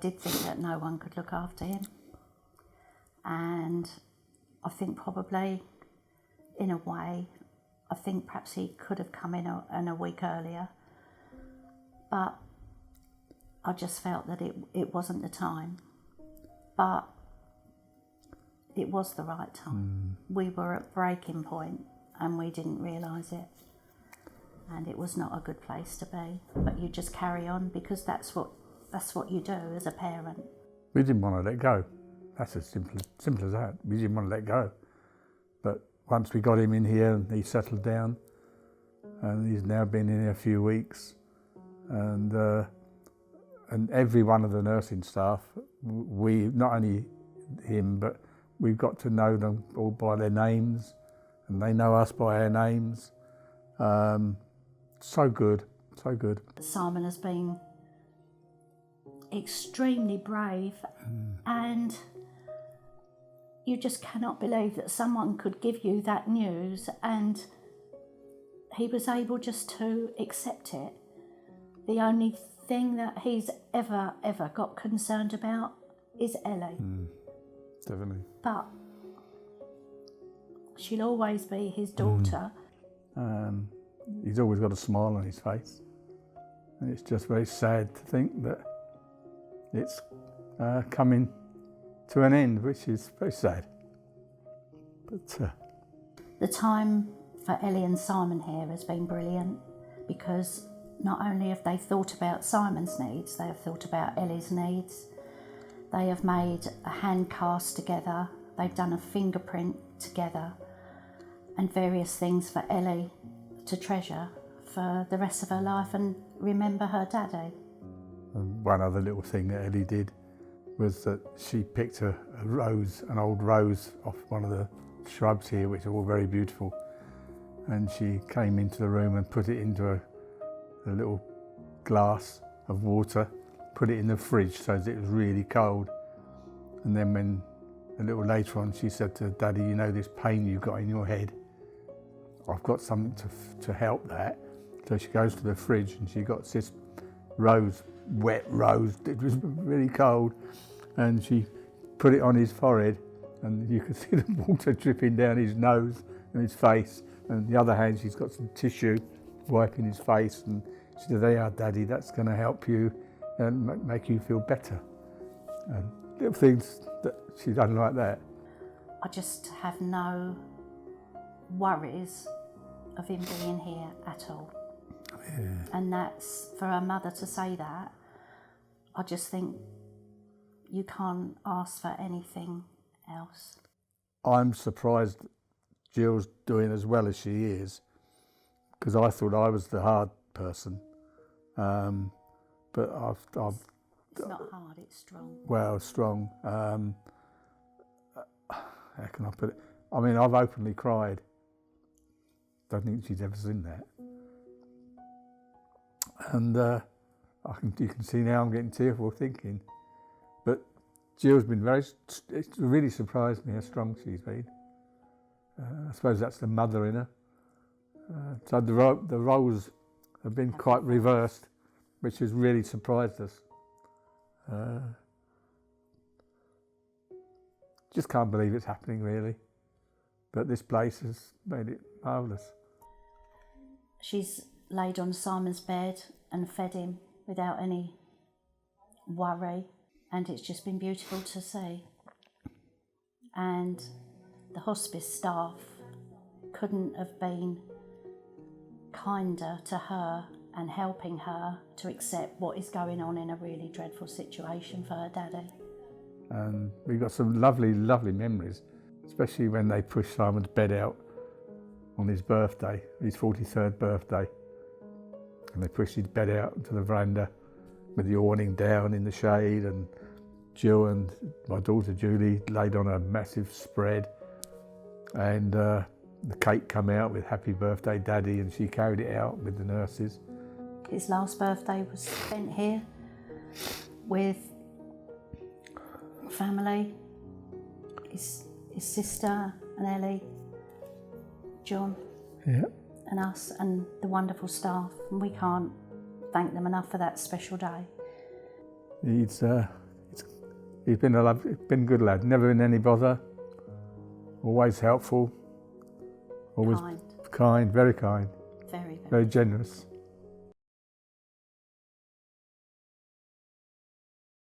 did think that no one could look after him. And I think probably, in a way, I think perhaps he could have come in a week earlier. But I just felt that it wasn't the time. But it was the right time. We were at breaking point and we didn't realise it. And it was not a good place to be. But you just carry on because that's what you do as a parent. We didn't want to let go. That's as simple as that. We didn't want to let go. But once we got him in here and he settled down, and he's now been in here a few weeks, and every one of the nursing staff, we, not only him, but we've got to know them all by their names, and they know us by our names. So good, so good. Simon has been extremely brave, and you just cannot believe that someone could give you that news, and he was able just to accept it. The only thing that he's ever got concerned about is Ellie. Definitely. But she'll always be his daughter. He's always got a smile on his face, and it's just very sad to think that it's coming to an end, which is very sad. But the time for Ellie and Simon here has been brilliant, because not only have they thought about Simon's needs, they have thought about Ellie's needs. They have made a hand cast together, they've done a fingerprint together, and various things for Ellie to treasure for the rest of her life and remember her daddy. And one other little thing that Ellie did was that she picked a rose, an old rose off one of the shrubs here, which are all very beautiful, and she came into the room and put it into a little glass of water, put it in the fridge so that it was really cold. And then when a little later on she said to Daddy, you know this pain you've got in your head, I've got something to help that. So she goes to the fridge and she got this rose, wet rose, it was really cold, and she put it on his forehead, and you could see the water dripping down his nose and his face, and the other hand she's got some tissue wiping his face, and she said, there you are, Daddy, that's going to help you and make you feel better. And little things that she's done like that. I just have no worries of him being here at all. Yeah. And that's, for a mother to say that, I just think you can't ask for anything else. I'm surprised Gill's doing as well as she is, because I thought I was the hard person. But I've It's not hard, it's strong. Well, strong. How can I put it? I mean, I've openly cried. Don't think she's ever seen that. And you can see now I'm getting tearful thinking. But Gill's been it's really surprised me how strong she's been. I suppose that's the mother in her. So the roles have been quite reversed, which has really surprised us. Just can't believe it's happening, really. But this place has made it marvellous. She's laid on Simon's bed and fed him without any worry, and it's just been beautiful to see. And the hospice staff couldn't have been kinder to her and helping her to accept what is going on in a really dreadful situation for her daddy. And we've got some lovely, lovely memories, especially when they pushed Simon's bed out on his birthday, his 43rd birthday. And they pushed his bed out into the veranda with the awning down in the shade, and Gill and my daughter Julie laid on a massive spread, and the cake come out with happy birthday Daddy, and she carried it out with the nurses. His last birthday was spent here with family, his sister and Ellie, John, and us, and the wonderful staff, and we can't thank them enough for that special day. He's He's been been a good lad, never been any bother, always helpful, always Kind. kind, very kind, Very, very. very generous.